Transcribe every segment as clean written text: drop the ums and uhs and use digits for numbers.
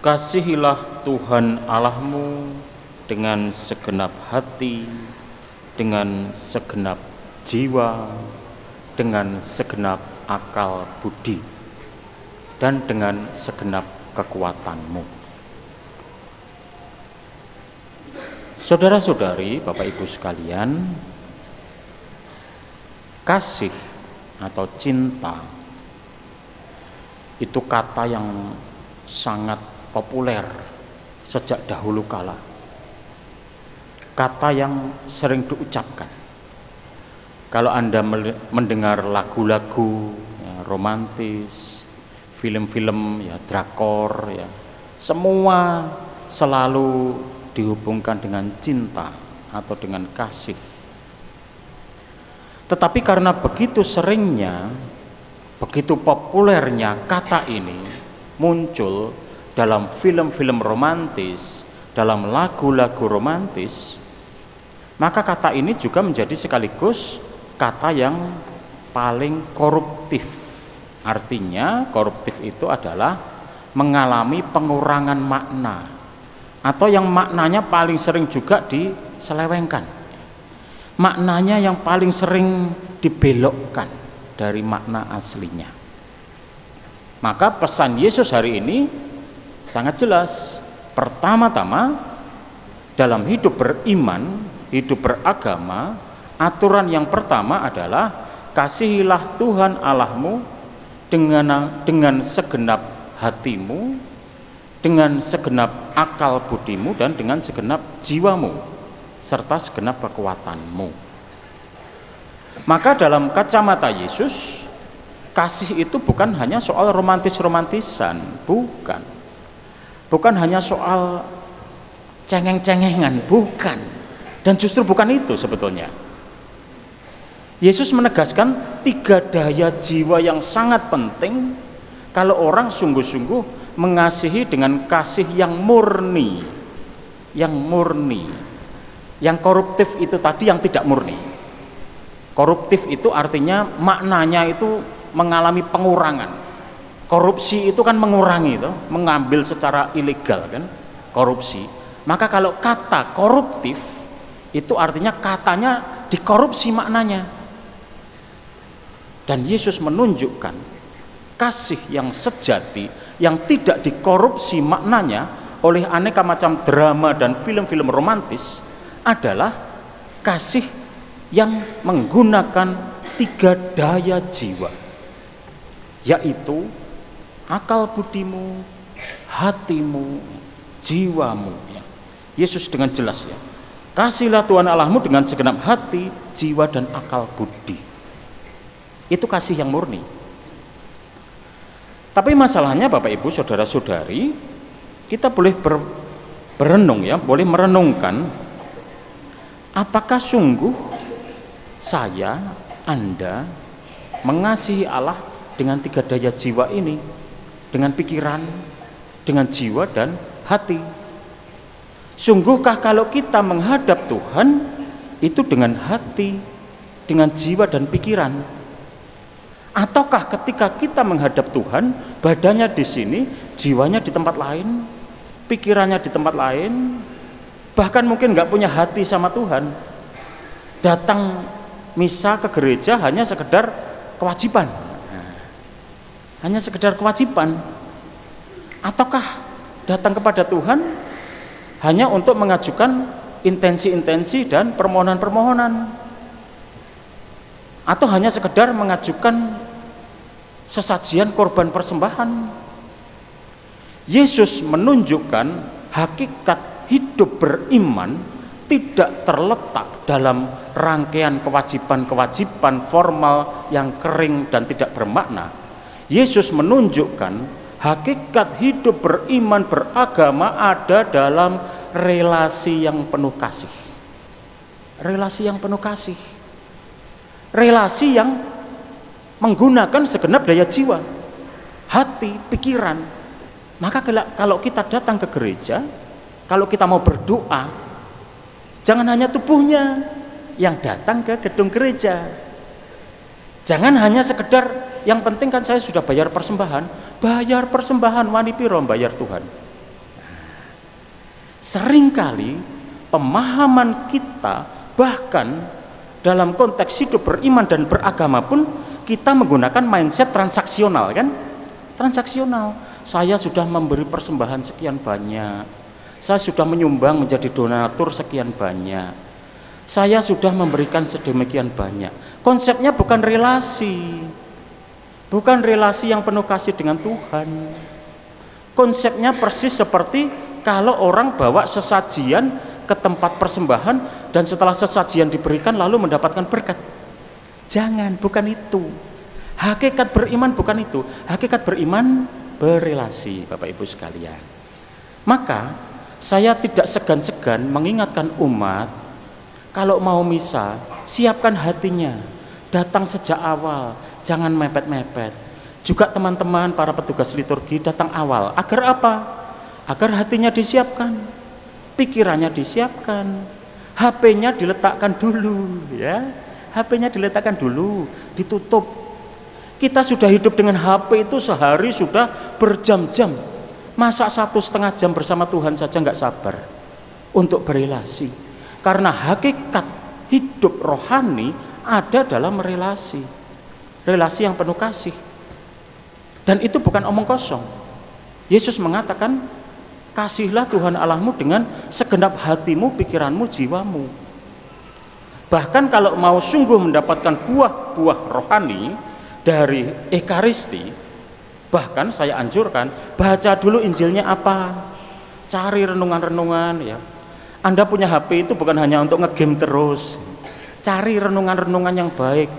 Kasihilah Tuhan Allahmu dengan segenap hati, dengan segenap jiwa, dengan segenap akal budi, dan dengan segenap kekuatanmu. Saudara-saudari, Bapak Ibu sekalian, kasih atau cinta itu kata yang sangat populer sejak dahulu kala. Kata yang sering diucapkan. Kalau Anda mendengar lagu-lagu ya, romantis, film-film ya drakor ya, semua selalu dihubungkan dengan cinta atau dengan kasih. Tetapi karena begitu seringnya, begitu populernya kata ini muncul dalam film-film romantis, dalam lagu-lagu romantis, maka kata ini juga menjadi sekaligus kata yang paling koruptif. Artinya koruptif itu adalah mengalami pengurangan makna, atau yang maknanya paling sering juga diselewengkan, maknanya yang paling sering dibelokkan dari makna aslinya. Maka pesan Yesus hari ini sangat jelas. Pertama-tama, dalam hidup beriman, hidup beragama, aturan yang pertama adalah kasihilah Tuhan Allahmu dengan segenap hatimu, dengan segenap akal budimu, dan dengan segenap jiwamu, serta segenap kekuatanmu. Maka dalam kacamata Yesus, kasih itu bukan hanya soal romantis-romantisan, bukan hanya soal cengeng-cengengan, bukan. Dan justru bukan itu sebetulnya. Yesus menegaskan 3 daya jiwa yang sangat penting kalau orang sungguh-sungguh mengasihi dengan kasih yang murni. Yang koruptif itu tadi yang tidak murni. Koruptif itu artinya maknanya itu mengalami pengurangan. Korupsi itu kan mengurangi, itu mengambil secara ilegal kan, korupsi. Maka kalau kata koruptif itu artinya katanya dikorupsi maknanya. Dan Yesus menunjukkan kasih yang sejati, yang tidak dikorupsi maknanya oleh aneka macam drama dan film-film romantis, adalah kasih yang menggunakan 3 daya jiwa, yaitu akal budimu, hatimu, jiwamu. Yesus dengan jelas ya, kasihlah Tuhan Allahmu dengan segenap hati, jiwa, dan akal budi. Itu kasih yang murni. Tapi masalahnya Bapak Ibu saudara-saudari, kita boleh berenung ya, boleh merenungkan, apakah sungguh saya, Anda mengasihi Allah dengan 3 daya jiwa ini, dengan pikiran, dengan jiwa, dan hati? Sungguhkah kalau kita menghadap Tuhan itu dengan hati, dengan jiwa, dan pikiran? Ataukah ketika kita menghadap Tuhan, badannya di sini, jiwanya di tempat lain, pikirannya di tempat lain, bahkan mungkin nggak punya hati sama Tuhan, datang misa ke gereja hanya sekedar kewajiban, hanya sekedar kewajiban? Ataukah datang kepada Tuhan hanya untuk mengajukan intensi-intensi dan permohonan-permohonan, atau hanya sekedar mengajukan sesajian korban persembahan? Yesus menunjukkan hakikat hidup beriman tidak terletak dalam rangkaian kewajiban-kewajiban formal yang kering dan tidak bermakna. Yesus menunjukkan hakikat hidup beriman beragama ada dalam relasi yang penuh kasih. Relasi yang penuh kasih. Relasi yang menggunakan segenap daya jiwa, hati, pikiran. Maka kalau kita datang ke gereja, kalau kita mau berdoa, jangan hanya tubuhnya yang datang ke gedung gereja. Jangan hanya sekedar yang penting kan saya sudah bayar persembahan wani piro bayar Tuhan. Seringkali pemahaman kita, bahkan dalam konteks hidup beriman dan beragama pun, kita menggunakan mindset transaksional, kan? Transaksional. Saya sudah memberi persembahan sekian banyak, saya sudah menyumbang menjadi donatur sekian banyak, saya sudah memberikan sedemikian banyak. Konsepnya bukan relasi, bukan relasi yang penuh kasih dengan Tuhan. Konsepnya persis seperti kalau orang bawa sesajian ke tempat persembahan dan setelah sesajian diberikan lalu mendapatkan berkat. Jangan, bukan itu. Hakikat beriman bukan itu. Hakikat beriman berelasi, Bapak Ibu sekalian. Maka saya tidak segan-segan mengingatkan umat, kalau mau misa, siapkan hatinya, datang sejak awal, jangan mepet-mepet. Juga teman-teman para petugas liturgi datang awal. Agar apa? Agar hatinya disiapkan, pikirannya disiapkan, HP-nya diletakkan dulu, ya. HP-nya diletakkan dulu, ditutup. Kita sudah hidup dengan HP itu sehari sudah berjam-jam. Masa 1,5 jam bersama Tuhan saja nggak sabar untuk berelasi. Karena hakikat hidup rohani ada dalam relasi. Relasi yang penuh kasih. Dan itu bukan omong kosong. Yesus mengatakan, kasihlah Tuhan Allahmu dengan segenap hatimu, pikiranmu, jiwamu. Bahkan kalau mau sungguh mendapatkan buah-buah rohani dari Ekaristi, bahkan saya anjurkan baca dulu Injilnya apa, cari renungan-renungan, ya. Anda punya HP itu bukan hanya untuk ngegame terus, cari renungan-renungan yang baik,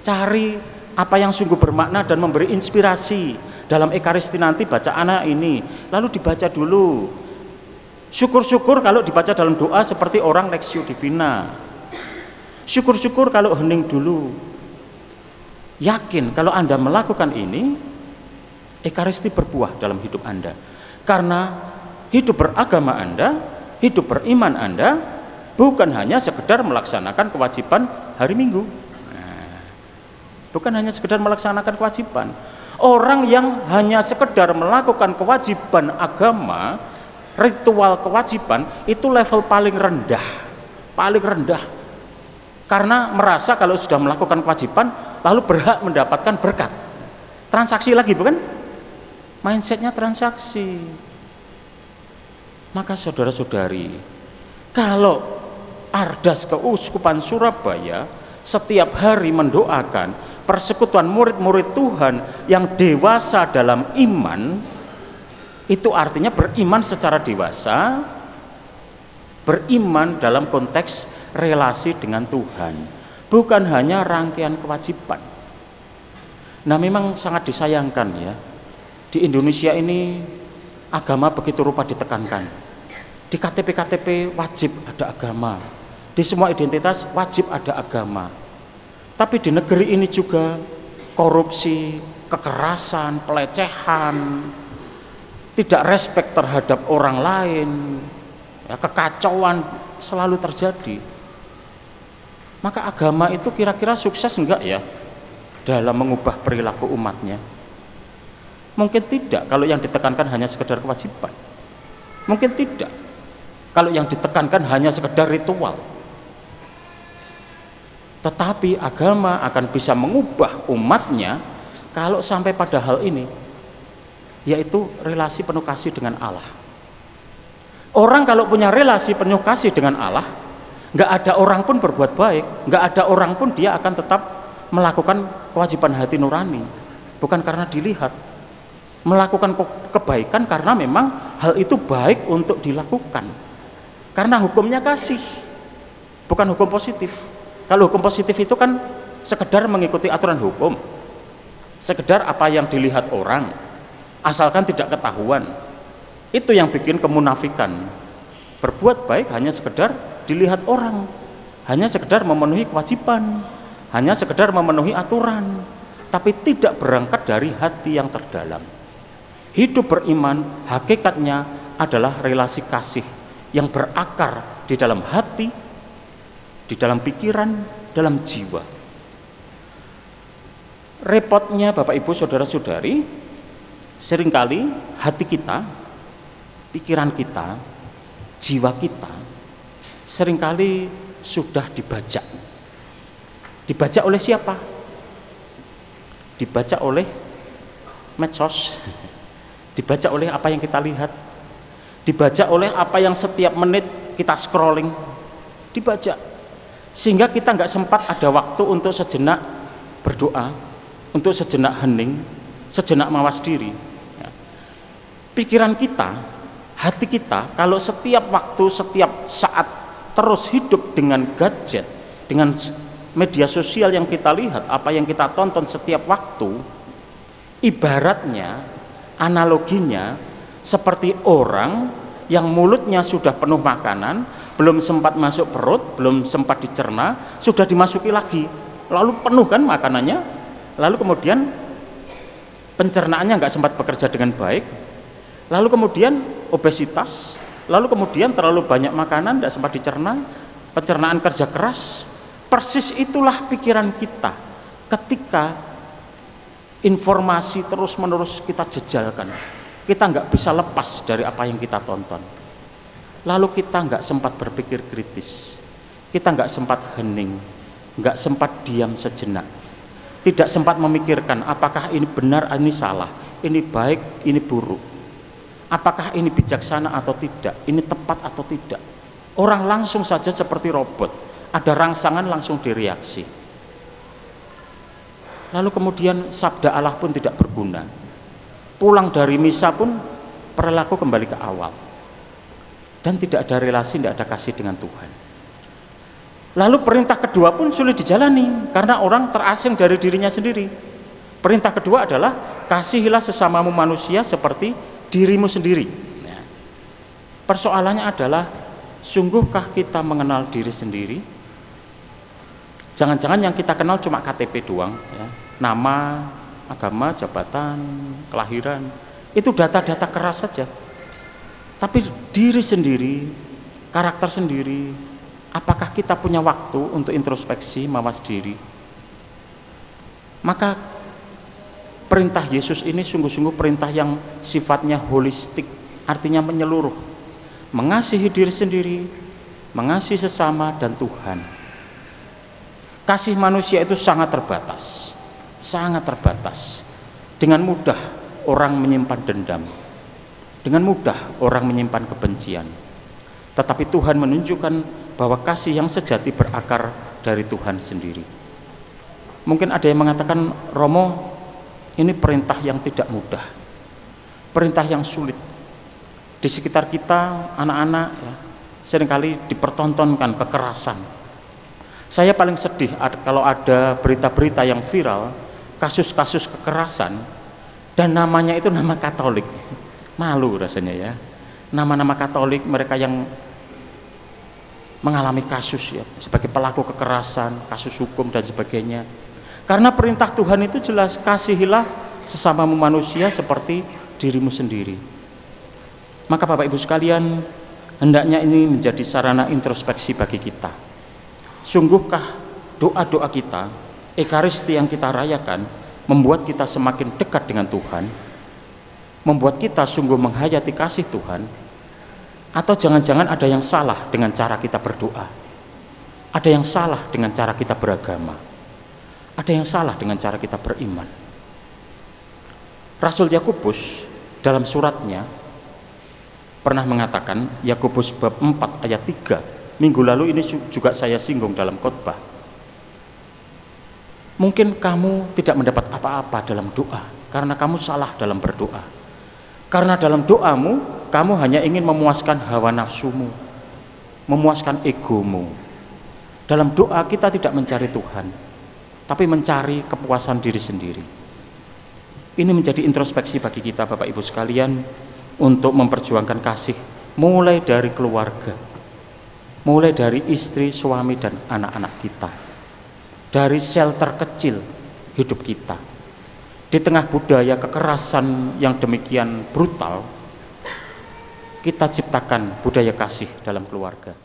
cari apa yang sungguh bermakna dan memberi inspirasi. Dalam Ekaristi nanti baca anak ini, lalu dibaca dulu. Syukur-syukur kalau dibaca dalam doa seperti orang Lexio Divina. Syukur-syukur kalau hening dulu. Yakin kalau Anda melakukan ini, Ekaristi berbuah dalam hidup Anda. Karena hidup beragama Anda, hidup beriman Anda bukan hanya sekedar melaksanakan kewajiban hari Minggu. Bukan hanya sekedar melaksanakan kewajiban. Orang yang hanya sekedar melakukan kewajiban agama, ritual kewajiban, itu level paling rendah. Paling rendah. Karena merasa kalau sudah melakukan kewajiban lalu berhak mendapatkan berkat. Transaksi lagi, bukan? Mindsetnya transaksi. Maka saudara-saudari, kalau Ardas Keuskupan Surabaya setiap hari mendoakan persekutuan murid-murid Tuhan yang dewasa dalam iman, itu artinya beriman secara dewasa, beriman dalam konteks relasi dengan Tuhan, bukan hanya rangkaian kewajiban. Nah, memang sangat disayangkan, ya, di Indonesia ini agama begitu rupa ditekankan. Di KTP-KTP wajib ada agama, di semua identitas wajib ada agama. Tapi di negeri ini juga korupsi, kekerasan, pelecehan, tidak respek terhadap orang lain, ya, kekacauan selalu terjadi. Maka agama itu kira-kira sukses enggak ya dalam mengubah perilaku umatnya? Mungkin tidak kalau yang ditekankan hanya sekedar kewajiban. Mungkin tidak kalau yang ditekankan hanya sekedar ritual. Tetapi agama akan bisa mengubah umatnya kalau sampai pada hal ini, yaitu relasi penuh kasih dengan Allah. Orang kalau punya relasi penuh kasih dengan Allah, nggak ada orang pun berbuat baik, nggak ada orang pun dia akan tetap melakukan kewajiban hati nurani, bukan karena dilihat, melakukan kebaikan karena memang hal itu baik untuk dilakukan, karena hukumnya kasih, bukan hukum positif. Kalau hukum positif itu kan sekedar mengikuti aturan hukum, sekedar apa yang dilihat orang, asalkan tidak ketahuan. Itu yang bikin kemunafikan. Berbuat baik hanya sekedar dilihat orang, hanya sekedar memenuhi kewajiban, hanya sekedar memenuhi aturan, tapi tidak berangkat dari hati yang terdalam. Hidup beriman hakikatnya adalah relasi kasih yang berakar di dalam hati, di dalam pikiran, dalam jiwa. Repotnya Bapak Ibu Saudara-saudari, seringkali hati kita, pikiran kita jiwa kita seringkali sudah dibajak. Dibajak oleh siapa? Dibajak oleh medsos, dibajak oleh apa yang kita lihat, dibajak oleh apa yang setiap menit kita scrolling, dibajak. Sehingga kita nggak sempat ada waktu untuk sejenak berdoa, untuk sejenak hening, sejenak mawas diri. Ya. Pikiran kita, hati kita, kalau setiap waktu, setiap saat terus hidup dengan gadget, dengan media sosial yang kita lihat, apa yang kita tonton setiap waktu, ibaratnya, analoginya seperti orang yang mulutnya sudah penuh makanan, belum sempat masuk perut, belum sempat dicerna, sudah dimasuki lagi, lalu penuh kan makanannya, lalu kemudian pencernaannya nggak sempat bekerja dengan baik, lalu kemudian obesitas, lalu kemudian terlalu banyak makanan tidak sempat dicerna, pencernaan kerja keras. Persis itulah pikiran kita ketika informasi terus menerus kita jejalkan, kita nggak bisa lepas dari apa yang kita tonton, lalu kita nggak sempat berpikir kritis, kita nggak sempat hening, nggak sempat diam sejenak, tidak sempat memikirkan apakah ini benar, ini salah, ini baik, ini buruk, apakah ini bijaksana atau tidak, ini tepat atau tidak. Orang langsung saja seperti robot, ada rangsangan langsung direaksi. Lalu kemudian sabda Allah pun tidak berguna. Pulang dari misa pun perilaku kembali ke awal. Dan tidak ada relasi, tidak ada kasih dengan Tuhan. Lalu perintah kedua pun sulit dijalani karena orang terasing dari dirinya sendiri. Perintah kedua adalah kasihilah sesamamu manusia seperti dirimu sendiri. Nah, persoalannya adalah, sungguhkah kita mengenal diri sendiri? Jangan-jangan yang kita kenal cuma KTP doang, ya. Nama, agama, jabatan, kelahiran, itu data-data keras saja. Tapi diri sendiri, karakter sendiri, apakah kita punya waktu untuk introspeksi, mawas diri? Maka perintah Yesus ini sungguh-sungguh perintah yang sifatnya holistik, artinya menyeluruh, mengasihi diri sendiri, mengasihi sesama dan Tuhan. Kasih manusia itu sangat terbatas, sangat terbatas. Dengan mudah orang menyimpan dendam, dengan mudah orang menyimpan kebencian. Tetapi Tuhan menunjukkan bahwa kasih yang sejati berakar dari Tuhan sendiri. Mungkin ada yang mengatakan, Romo, ini perintah yang tidak mudah, perintah yang sulit. Di sekitar kita, anak-anak, ya, seringkali dipertontonkan kekerasan. Saya paling sedih kalau ada berita-berita yang viral, kasus-kasus kekerasan, dan namanya itu nama Katolik. Malu rasanya ya, nama-nama Katolik, mereka yang mengalami kasus ya, sebagai pelaku kekerasan, kasus hukum dan sebagainya. Karena perintah Tuhan itu jelas, kasihilah sesamamu manusia seperti dirimu sendiri. Maka Bapak Ibu sekalian, hendaknya ini menjadi sarana introspeksi bagi kita. Sungguhkah doa-doa kita, Ekaristi yang kita rayakan, membuat kita semakin dekat dengan Tuhan, membuat kita sungguh menghayati kasih Tuhan, atau jangan-jangan ada yang salah dengan cara kita berdoa, ada yang salah dengan cara kita beragama, ada yang salah dengan cara kita beriman. Rasul Yakobus dalam suratnya pernah mengatakan, Yakobus bab 4 ayat 3, minggu lalu ini juga saya singgung dalam khotbah. Mungkin kamu tidak mendapat apa-apa dalam doa karena kamu salah dalam berdoa. Karena dalam doamu kamu hanya ingin memuaskan hawa nafsumu, memuaskan egomu. Dalam doa kita tidak mencari Tuhan, tapi mencari kepuasan diri sendiri. Ini menjadi introspeksi bagi kita Bapak Ibu sekalian untuk memperjuangkan kasih mulai dari keluarga, mulai dari istri, suami, dan anak-anak kita, dari sel terkecil hidup kita. Di tengah budaya kekerasan yang demikian brutal, kita ciptakan budaya kasih dalam keluarga.